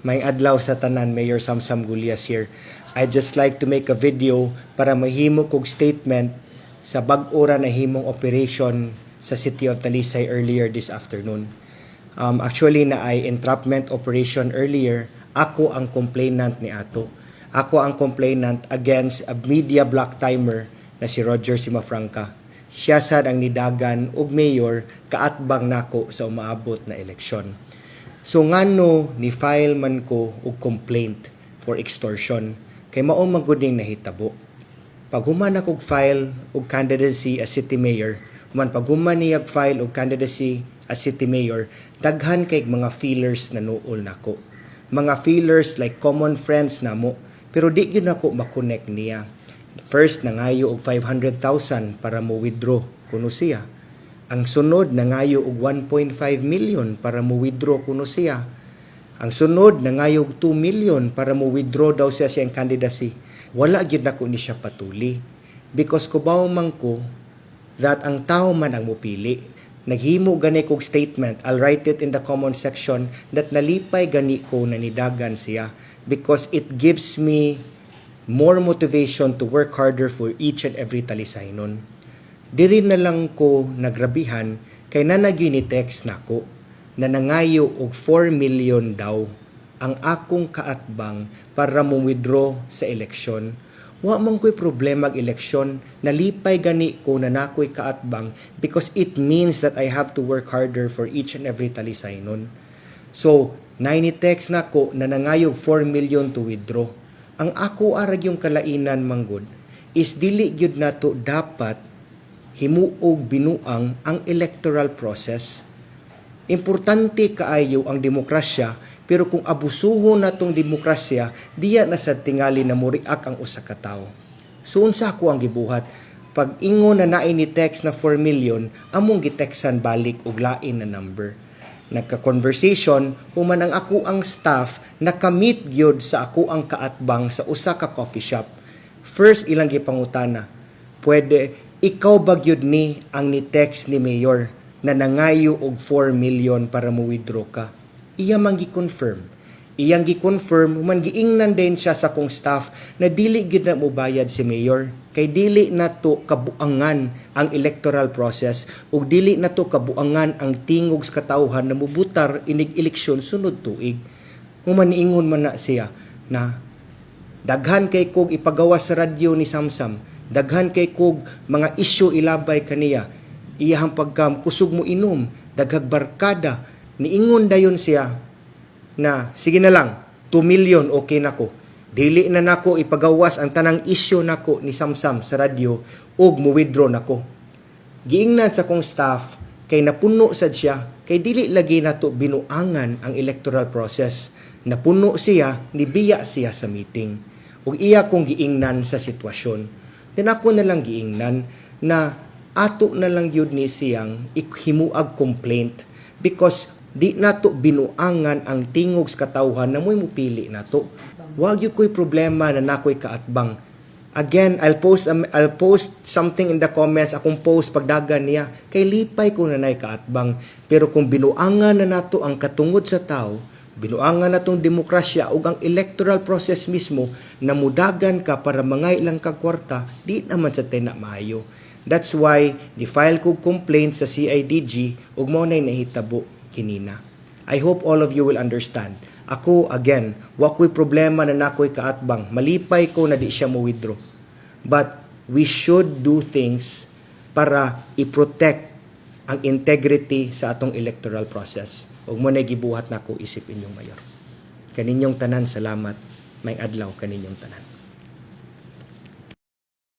May adlaw sa tanan, Mayor Samsam Gulyas here. I'd just like to make a video para mahimo kog statement sa bag-ora na himong operation sa City of Talisay earlier this afternoon. Actually, na ay entrapment operation earlier. Ako ang complainant ni ato. Ako ang complainant against a media block timer na si Roger Simafranca. Siya sad ang nidagan og mayor kaatbang nako sa umaabot na eleksyon. So ngano ni file man ko og complaint for extortion kay mao man gud ning nahitabo. Pag human ako file og candidacy as city mayor, pag human niya file og candidacy as city mayor, daghan kay mga feelers na nuol nako. Mga feelers like common friends namo, pero di gyud nako makonect niya. First nangayo og 500,000 para mo withdraw kuno siya. Ang sunod nangayo og 1.5 million para mo withdraw kuno siya. Ang sunod nangayo og 2 million para mo withdraw daw siya siyang candidacy. Wala gyud nako ni siya patuli because kubaw man ko that ang tao man ang mopili. Naghimo gani kog statement, I'll write it in the comment section, that nalipay gani ko na nidagan siya because it gives me more motivation to work harder for each and every Talisaynon. Diri na lang ko nagrabihan kay nanagini text nako na nangayo og 4 million daw ang akong kaatbang para mo withdraw sa eleksyon. Wa man ko'y problema ag eleksyon, nalipay gani ko na nako'y kaatbang because it means that I have to work harder for each and every Talisaynon. So, text nako na nangayo og 4 million to withdraw. Ang ako arag yung kalainan manggod is dili gyud nato dapat himuog binuang ang electoral process. Importante kaayo ang demokrasya, pero kung abusuhon natong demokrasya, diya na sa tingali na muriak ang usa ka tawo. So unsa ako ang gibuhat? Pag ingon na naay ni text na 4 million, among gitextan balik og lain na number. Nagka-conversation, human ang ako ang staff nakamit gyud sa ako ang kaatbang sa usa ka coffee shop. First ilang gipangutana, pwede ikaw ba gyud ni ang ni-text ni Mayor na nangayo og 4 million para mo withdraw ka? Iya man gi-confirm. Iyang gi-confirm, human giingnan din siya sa kong staff na dili gid na mobayad si Mayor. Kay dili nato kabuangan ang electoral process ug dili nato kabuangan ang tingog sa katawhan na mubutar inig eleksyon sunod tuig. Human niingon man na siya na daghan kay kog ipagawa sa radyo ni Samsam, daghan kay kog mga isyu ilabay kaniya, iyahang pagkam kusog mo inom, daghag barkada. Niingon dayon siya na sige na lang, 2 million okay nako. Dili na nako ipagawas ang tanang isyu nako ni Samsam sa radyo ug mo withdraw nako. Giingnan sa kong staff kay napuno sad siya kay dili lagi nato binuangan ang electoral process. Napuno siya, nibiya siya sa meeting. Ug iya kong giingnan sa sitwasyon. Then ako na lang giingnan na ato na lang yun ni siyang himuag complaint because di nato binuangan ang tingog sa katawhan na mo'y mupili nato. Wag yu ko'y problema na nako'y kaatbang. Again, I'll post something in the comments, akong post pagdagan niya, kay lipay ko na na'y kaatbang. Pero kung binuangan na nato ang katungod sa tao, binuangan na tong demokrasya o ang electoral process mismo na mudagan ka para mangay lang ka kwarta, di naman sa tina maayo. That's why, di-file ko complaint sa CIDG ug mo na'y nahitabo kinina. I hope all of you will understand. Ako, again, wako'y problema na nako'y kaatbang. Malipay ko na di siya mo withdraw. But we should do things para i-protect ang integrity sa atong electoral process. Ug mo na'y gibuhat nako isip inyong mayor. Kaninyong tanan, salamat. May adlaw kaninyong tanan.